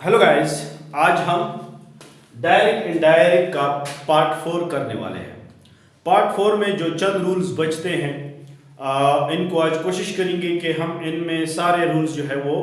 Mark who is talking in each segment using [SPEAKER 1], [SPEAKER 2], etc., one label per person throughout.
[SPEAKER 1] Hello guys, आज हम direct indirect का पार्ट 4 करने वाले हैं। पार्ट 4 में जो चंद रूल्स बचते हैं इनको आज कोशिश करेंगे कि हम इनमें सारे रूल्स जो है वो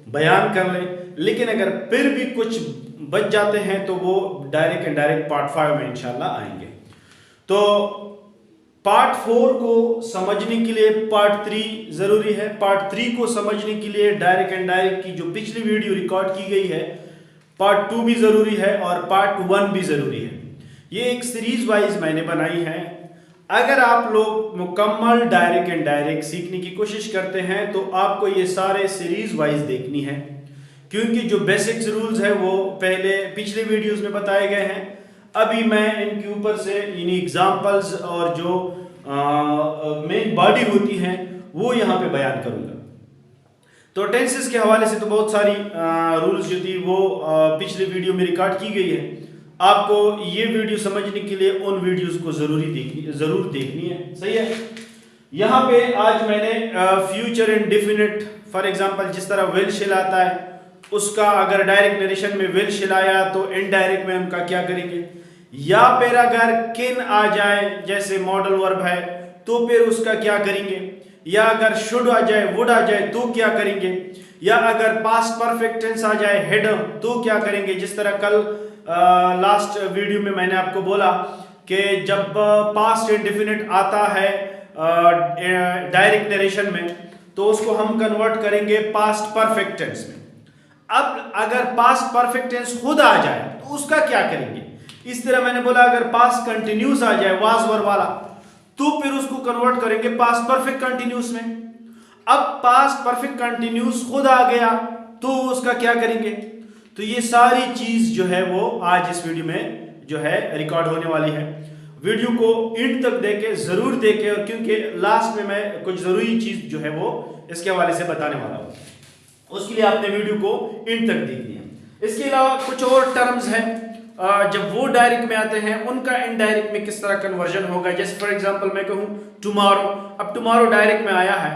[SPEAKER 1] बयान कर लें, लेकिन अगर फिर भी कुछ बच जाते हैं तो वो डायरेक्ट इनडायरेक्ट पार्ट 5 में इंशाल्लाह आएंगे। तो पार्ट 4 को समझने के लिए पार्ट 3 जरूरी है। पार्ट 3 को समझने के लिए डायरेक्ट एंड डायरेक्ट की जो पिछली वीडियो रिकॉर्ड की गई है पार्ट 2 भी जरूरी है और पार्ट 1 भी जरूरी है। ये एक सीरीज वाइज मैंने बनाई है। अगर आप लोग मुकम्मल डायरेक्ट एंड डायरेक्ट सीखने की कोशिश करते हैं तो आपको ये सारे सीरीज वाइज देखनी है, क्योंकि जो बेसिक्स रूल्स है वो पहले पिछले वीडियोस में बताए गए हैं। अभी मैं इनके ऊपर से यानी एग्जांपल्स और जो मेन बॉडी होती हैं वो यहाँ पे बयान करूँगा। तो टेंसेस के हवाले से तो बहुत सारी रूल्स जो थी वो पिछले वीडियो में रिकॉर्ड की गई है। आपको ये वीडियो समझने के लिए उन वीडियोस को जरूर देखनी है। सही है। यहाँ पे आज मैंने फ्यूचर इंडेफिनिट फॉर एग्जांपल जिस तरह विल शिल आता है उसका अगर डायरेक्ट नरेशन में विल शिल आया तो इनडायरेक्ट में उनका क्या करेंगे, या फिर अगर किन आ जाए जैसे मॉडल वर्ब है तो फिर उसका क्या करेंगे, या अगर शुड आ जाए वुड आ जाए तो क्या करेंगे, या अगर पास्ट परफेक्ट टेंस आ जाए हेड तो क्या करेंगे। जिस तरह कल लास्ट वीडियो में मैंने आपको बोला कि जब पास्ट इंडेफिनिट आता है डायरेक्ट नरेशन में तो उसको हम कन्वर्ट करेंगे पास्ट परफेक्ट टेंस में। अब अगर पास्ट परफेक्ट टेंस खुद आ जाए तो उसका क्या करेंगे। इस तरह मैंने बोला अगर पास्ट कंटिन्यूस आ जाए वाज वर वाला तो फिर उसको कन्वर्ट करेंगे पास्ट परफेक्ट कंटिन्यूस में। अब पास्ट परफेक्ट कंटिन्यूस खुद आ गया तो उसका क्या करेंगे। तो ये सारी चीज जो है वो आज इस वीडियो में जो है रिकॉर्ड होने वाली है। वीडियो को एंड तक देखे, जरूर देखे, और क्योंकि लास्ट में मैं कुछ जरूरी चीज जो है वो इसके हवाले से बताने वाला हूं, उसके लिए आपने वीडियो को एंड तक देखनी है। इसके अलावा कुछ और टर्म्स हैं जब वो डायरेक्ट में आते हैं उनका इनडायरेक्ट में किस तरह कन्वर्जन होगा। जैसे फॉर एग्जांपल मैं कहूं टुमारो, अब टुमारो डायरेक्ट में आया है,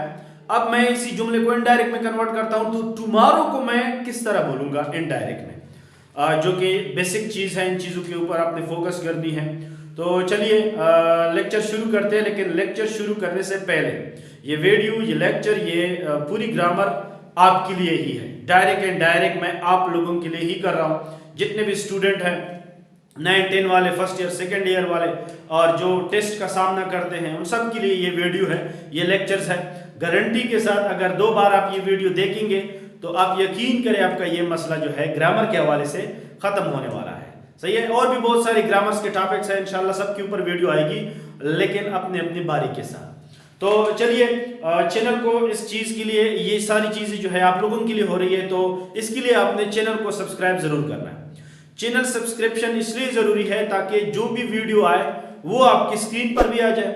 [SPEAKER 1] अब मैं इसी जुमले को इनडायरेक्ट में कन्वर्ट करता हूं तो टुमारो को मैं किस तरह बोलूंगा इनडायरेक्ट में, जो कि बेसिक चीज है। इन चीजों के ऊपर आपने फोकस करनी है। तो चलिए लेक्चर शुरू करते हैं, लेकिन लेक्चर शुरू करने से पहले ये वीडियो, ये लेक्चर, ये पूरी ग्रामर आपके लिए ही है। डायरेक्ट एंड डायरेक्ट मैं आप लोगों के लिए ही कर रहा हूं। जितने भी स्टूडेंट हैं 9, 10 वाले, फर्स्ट ईयर, सेकेंड ईयर वाले, और जो टेस्ट का सामना करते हैं उन सब के लिए ये वीडियो है, ये लेक्चर्स है। गारंटी के साथ अगर 2 बार आप ये वीडियो देखेंगे तो आप यकीन करें आपका ये मसला जो है ग्रामर के हवाले से खत्म होने वाला है। सही है। और भी बहुत सारे ग्रामर्स के टॉपिक्स हैं, इंशाल्लाह सबके ऊपर वीडियो आएगी, लेकिन अपने अपनी बारी के साथ। तो चलिए चैनल को इस चीज के लिए, ये सारी चीजें जो है आप लोगों के लिए हो रही है, तो इसके लिए आपने चैनल को सब्सक्राइब जरूर करना है। चैनल सब्सक्रिप्शन इसलिए जरूरी है ताकि जो भी वीडियो आए वो आपकी स्क्रीन पर भी आ जाए।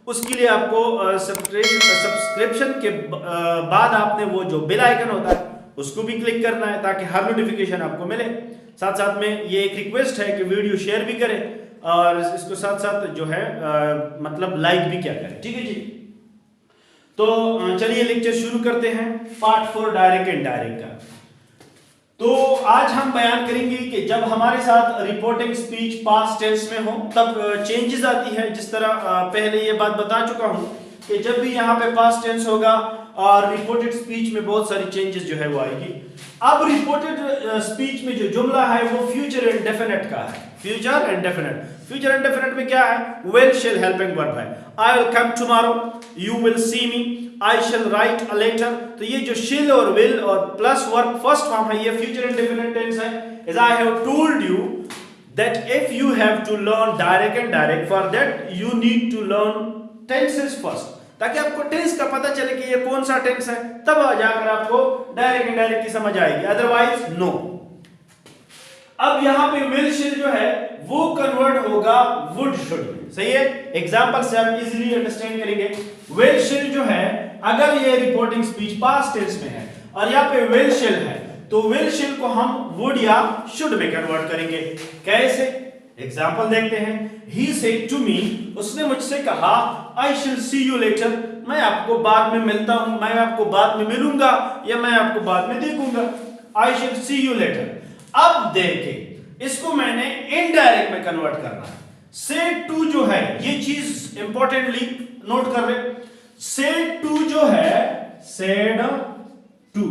[SPEAKER 1] उसके लिए आपको सब्सक्रिप्शन के बाद आपने वो जो बेल आइकन होता है उसको भी क्लिक करना है ताकि हर नोटिफिकेशन आपको मिले। साथ साथ में ये एक रिक्वेस्ट है कि वीडियो शेयर भी करें और इसको साथ साथ जो है मतलब लाइक भी क्या करें। ठीक है जी। तो चलिए लेक्चर शुरू करते हैं पार्ट 4 डायरेक्ट एंड डायरेक्ट का। तो आज हम बयान करेंगे कि जब हमारे साथ रिपोर्टिंग स्पीच पास्ट टेंस में हो तब चेंजेस आती है। जिस तरह पहले ये बात बता चुका हूं कि जब भी यहाँ पे पास्ट टेंस होगा और रिपोर्टेड स्पीच में बहुत सारी चेंजेस जो है वो आएगी। अब रिपोर्टेड स्पीच में जो जुमला है वो फ्यूचर इंडेफिनिट का है। फ्यूचर इंडेफिनिट, फ्यूचर इंडेफिनिट में क्या है, विल शिल हेल्पिंग वर्ब है। I will come tomorrow, you will see me, I shall write a letter. तो ये जो शिल और विल और प्लस वर्ब फर्स्ट फॉर्म है, ये फ्यूचर इंडेफिनिट टेंस है। As I have told you that if you have to learn direct and direct, for that you need to learn tenses first, ताकि आपको टेंस का पता चले कि ये कौन सा टेंस है, तब जाकर आपको डायरेक्ट एंड डायरेक्ट की समझ आएगी, अदरवाइज नो। अब यहाँ पे विल शिल जो है वो कन्वर्ट होगा वुड शुड में। सही है। एग्जांपल से आप इजीली अंडरस्टैंड करेंगे। विल शिल जो है अगर ये रिपोर्टिंग स्पीच पास्ट टेंस में है और यहाँ पे विल शिल है तो विल शिल को हम वुड या शुड में कन्वर्ट करेंगे। कैसे, एग्जांपल देखते हैं। ही सेड टू मी, उसने मुझसे कहा, आई शिल सी यू लेटर, मैं आपको बाद में मिलता हूं, मैं आपको बाद में मिलूंगा या मैं आपको बाद में देखूंगा। आई शिल सी यू लेटर। अब देखें, इसको मैंने इनडायरेक्ट में कन्वर्ट करना है। सेड टू जो है, ये चीज इंपॉर्टेंटली नोट कर रहे, सेड टू जो है, सेड टू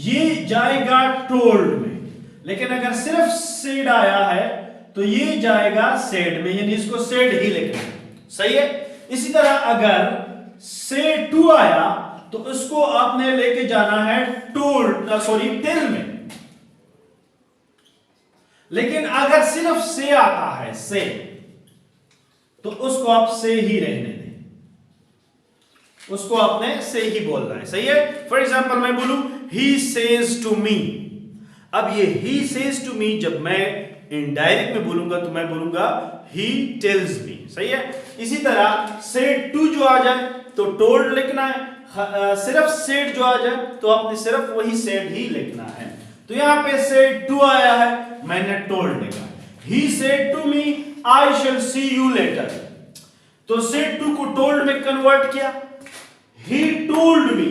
[SPEAKER 1] ये जाएगा टोल्ड में, लेकिन अगर सिर्फ सेड आया है तो ये जाएगा सेड में, यानी इसको सेड ही लिखना है। सही है। इसी तरह अगर सेड टू आया तो उसको आपने लेके जाना है टोल्ड, सॉरी टेल में। लेकिन अगर सिर्फ से आता है, से, तो उसको आप से ही रहने दें, उसको आपने से ही बोलना है। सही है। फॉर एग्जाम्पल मैं बोलूं ही सेज टू मी, अब ये ही सेज टू मी जब मैं इनडायरेक्ट में बोलूंगा तो मैं बोलूंगा ही टेल्स मी। सही है। इसी तरह सेड टू जो आ जाए तो टोल्ड लिखना है, सिर्फ सेड जो आ जाए तो आपने सिर्फ वही सेड ही लिखना है। तो यहां पे सेड टू आया है, मैंने टोल्ड लिखा। He said to me I shall see you later, तो सेड टू को टोल्ड में कन्वर्ट किया। He told me,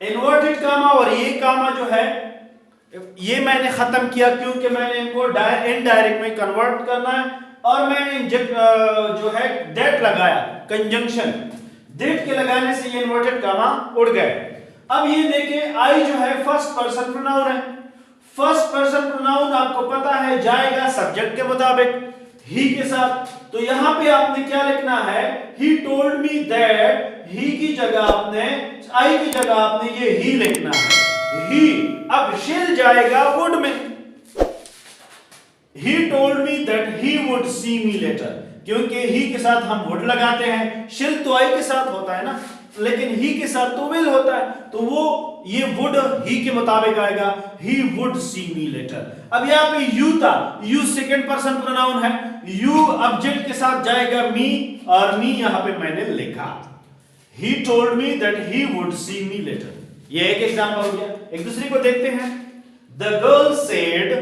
[SPEAKER 1] inverted comma और ये कामा जो है ये मैंने खत्म किया, क्योंकि मैंने इनको इनडायरेक्ट में कन्वर्ट करना है, और मैंने जो है दैट लगाया, कंजंक्शन दैट के लगाने से ये इन्वर्टेड कामा उड़ गए। अब ये देखिए आई जो है फर्स्ट पर्सन प्रोनाउन है। फर्स्ट पर्सन प्रोनाउन आपको पता है जाएगा सब्जेक्ट के मुताबिक ही के साथ, तो यहां पे आपने क्या लिखना है, ही टोल्ड मी दैट, ही की जगह आपने, आई की जगह आपने ये ही लिखना है, ही। अब शिल जाएगा वुड में, he told me that he would see me later, क्योंकि ही के साथ हम वुड लगाते हैं, शिल तो आई के साथ होता है ना, लेकिन ही के साथ तो विल होता है, तो वो ये वुड ही के मुताबिक आएगा, he would see me later. अब यहां पे यू था, यू सेकंड पर्सन प्रोनाउन है, यू ऑब्जेक्ट के साथ जाएगा मी, और मी यहां पे मैंने लिखा, he told me that he would see me later. ये एक एग्जांपल हो गया। एक दूसरे को देखते हैं। The girl said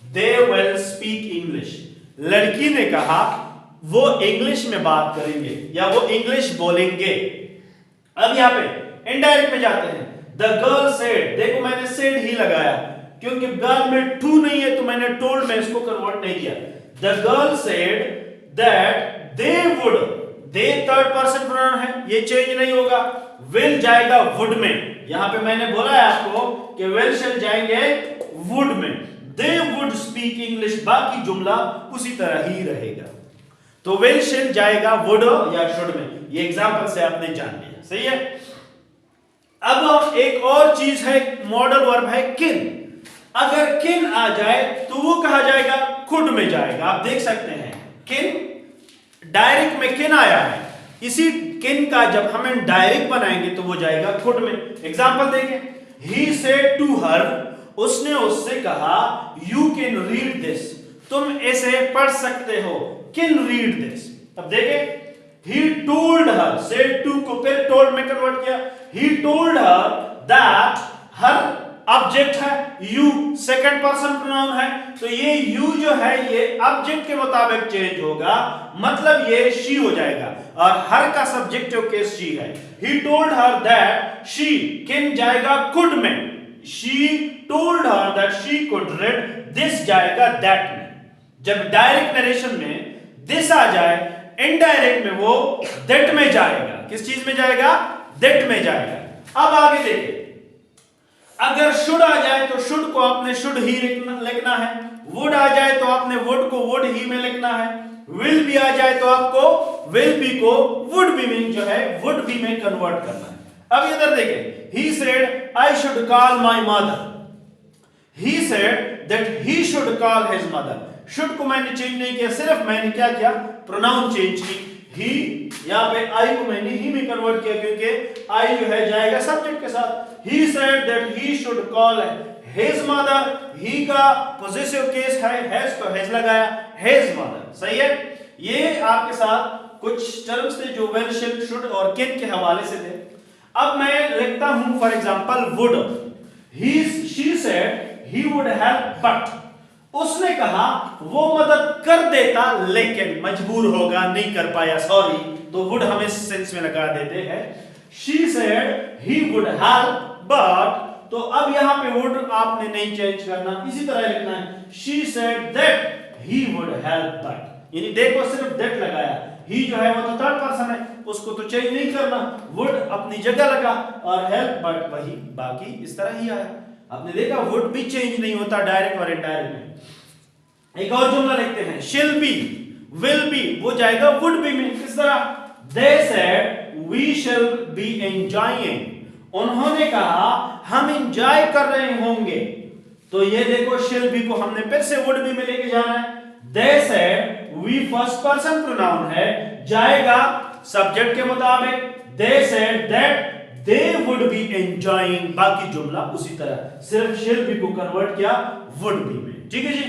[SPEAKER 1] they will speak English, लड़की ने कहा वो इंग्लिश में बात करेंगे या वो इंग्लिश बोलेंगे। अब यहां पे इनडायरेक्ट में जाते हैं। द गर्ल सेड, देखो मैंने सेड ही लगाया, क्योंकि गर्ल में टू नहीं है तो मैंने टोल्ड में इसको कन्वर्ट नहीं किया। The girl said that they would, they third person pronoun है, ये चेंज नहीं होगा। विल जाएगा वुड में, यहां पे मैंने बोला है आपको कि विल शैल जाएंगे वुड में। दे वुड स्पीक इंग्लिश, बाकी जुमला उसी तरह ही रहेगा। तो विल शैल जाएगा वुड या शुड में, ये एग्जांपल से आपने जान लिया। सही है। अब एक और चीज है, मॉडल वर्ब है किन। अगर किन आ जाए तो वो कहा जाएगा कुड में जाएगा। आप देख सकते हैं किन डायरेक्ट में किन आया है, इसी किन का जब हम डायरेक्ट बनाएंगे तो वो जाएगा कुड में। एग्जांपल देखें। ही सेड टू हर, उसने उससे कहा यू कैन रीड दिस, तुम इसे पढ़ सकते हो, कैन रीड दिस। अब देखें, he told her, said to को फिर told में कन्वर्ट किया, he told her that, her object है, you सेकंड पर्सन प्रोनाउन है, तो ये you जो है ये ऑब्जेक्ट के मुताबिक चेंज होगा, मतलब ये she हो जाएगा, और her का सब्जेक्टिव केस she है। he told her that she, किन जाएगा could में, she told her that she could read, this जाएगा that में। जब डायरेक्ट नरेशन में this आ जाए, इनडायरेक्ट में वो that में जाएगा। किस चीज में जाएगा? that में जाएगा। अब आगे देखिए, अगर should आ जाए तो should को आपने should ही लिखना है, would आ जाए तो आपने would को would ही में लिखना है, will भी आ जाए तो आपको will be को would be में जो है would be में कन्वर्ट करना है। अब इधर देखें, he said I should call my mother, he said that he should call his mother। should को मैंने चेंज नहीं किया, सिर्फ मैंने क्या किया, प्रोनाउन चेंज की। ही, यहाँ पे आई को मैंने ही में कन्वर्ट किया, क्योंकि आई जो है जाएगा सब्जेक्ट के साथ। He said that he should call his mother, he का पोजेसिव केस है, हैज तो हैज लगाया, हिज मदर। सही है। ये आपके साथ कुछ टर्म्स थे जो विल, शिल, शुड और कैन के हवाले से थे। अब मैं लिखता हूं for example would. He, she said he would help but, उसने कहा वो मदद कर देता लेकिन मजबूर होगा, नहीं कर पाया, सॉरी, तो वुड हम इस सेंस में लगा देते हैं। She said he would help but, तो अब यहाँ पे वुड आपने नहीं चेंज करना, इसी तरह लिखना है she said that he would help that, यानी देखो सिर्फ दैट लगाया, ही जो है वो तो थर्ड पर्सन है, उसको तो चेंज नहीं करना, वुड अपनी जगह लगा और हेल्प बट वही बाकी इस तरह ही आया। आपने देखा वुड भी चेंज नहीं होता डायरेक्ट और इनडायरेक्ट में। एक और जुमला लिखते हैं शिल बी, विल बी वो जाएगा वुड बी में, किस तरह दे सेड वी शिल बी एंजॉयिंग, उन्होंने कहा हम एंजॉय कर रहे होंगे, तो ये देखो शिल बी को हमने फिर से वुड बी में लेके जाना है। They said we first person pronoun है, जाएगा सब्जेक्ट के मुताबिक, they said that they would be enjoying, बाकी जुमला उसी तरह, सिर्फ शिल बी को कन्वर्ट किया वुड बी में। ठीक है जी,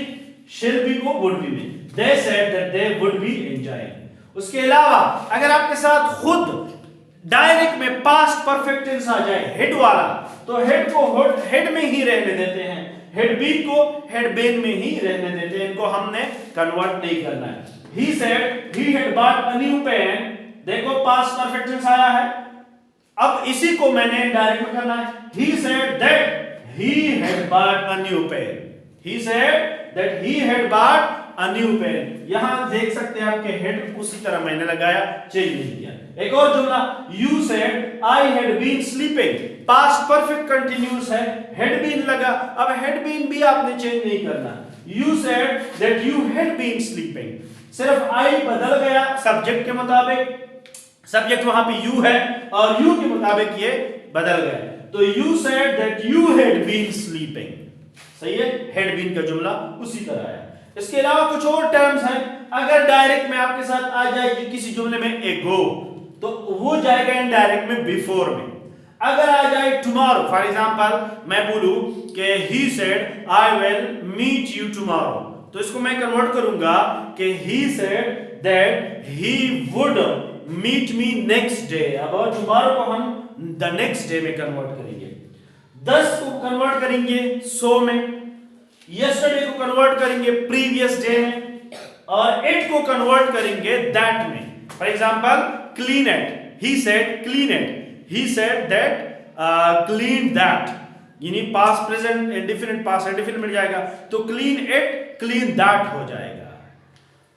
[SPEAKER 1] शिल बी को वुड बी में, दे said that they would be enjoying. उसके अलावा अगर आपके साथ खुद डायरेक्ट में पास्ट परफेक्ट टेंस आ जाए हेड वाला, तो हेड को हेड में ही रहने देते हैं, हेड बी को हेड बेन में ही रहने देते हैं, इनको हमने कन्वर्ट नहीं करना है। He said he had bought a new pen, देखो पास्ट परफेक्ट टेंस आया है, अब इसी को मैंने डायरेक्ट में करना है। He said that he had bought a new pen, he said that he had bought a new pen, यहां देख सकते हैं आपके हेड उसी तरह मैंने लगाया, चेंज नहीं किया। एक और जुमला you said I had been sleeping, past perfect continuous है, हैड बीन लगा, अब हैड बीन भी आपने चेंज नहीं करना। You said that you had been sleeping, सिर्फ आई बदल गया सब्जेक्ट के मुताबिक, सब्जेक्ट वहां पे यू है और यू के मुताबिक ये बदल गया, तो you said that you had been sleeping, सही है, हैड बीन का जुमला उसी तरह है। इसके अलावा कुछ और टर्म्स हैं, अगर डायरेक्ट में आपके साथ आ जाएगी किसी जुमले में एगो, तो वो जाएगा इनडायरेक्ट में बिफोर में। अगर आ जाए टुमारो, फॉर एग्जांपल मैं बोलूं कि he said I will meet you tomorrow, तो इसको मैं कन्वर्ट करूंगा कि he said that he would meet me next day, अब और टुमारो को हम द नेक्स्ट डे में कन्वर्ट करेंगे, 10 को कन्वर्ट करेंगे 100 में, यस्टरडे को कन्वर्ट करेंगे प्रीवियस डे में, और इट को कन्वर्ट करेंगे दैट में। For example clean it, he said clean it, he said that clean that, यानी past present indefinite past indefinite मिल जाएगा, तो क्लीन इट क्लीन दैट हो जाएगा।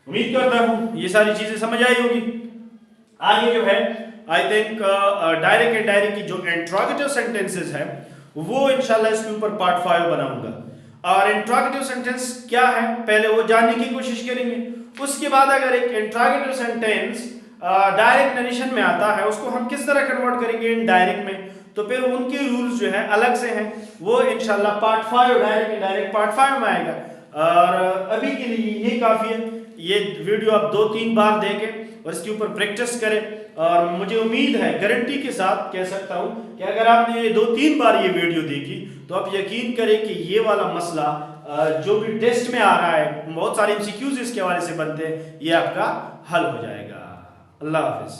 [SPEAKER 1] उम्मीद करता हूं ये सारी चीजें समझ आई होगी। आगे जो है I think direct and direct की जो इंट्रोगेटिव सेंटेंसेस है वो इंशाल्लाह इसके ऊपर पार्ट 5 बनाऊंगा, और इंट्रोगेटिव सेंटेंस क्या है पहले वो जानने की कोशिश करेंगे। उसके बाद अगर एक इंट्रोगेटिव सेंटेंस डायरेक्ट नरेशन में आता है उसको हम किस तरह कन्वर्ट करेंगे इनडायरेक्ट में, तो फिर उनके रूल्स जो है अलग से हैं, वो इंशाल्लाह पार्ट 5 डायरेक्ट इनडायरेक्ट पार्ट 5 में आएगा। और अभी के लिए ये काफ़ी है, ये वीडियो आप 2-3 बार देखें और इसके ऊपर प्रैक्टिस करें, और मुझे उम्मीद है गारंटी के साथ कह सकता हूं कि अगर आपने ये 2-3 बार ये वीडियो देखी तो आप यकीन करें कि ये वाला मसला जो भी टेस्ट में आ रहा है, बहुत सारे MCQs इसके हवाले से बनते हैं, ये आपका हल हो जाएगा। अल्लाह हाफिज।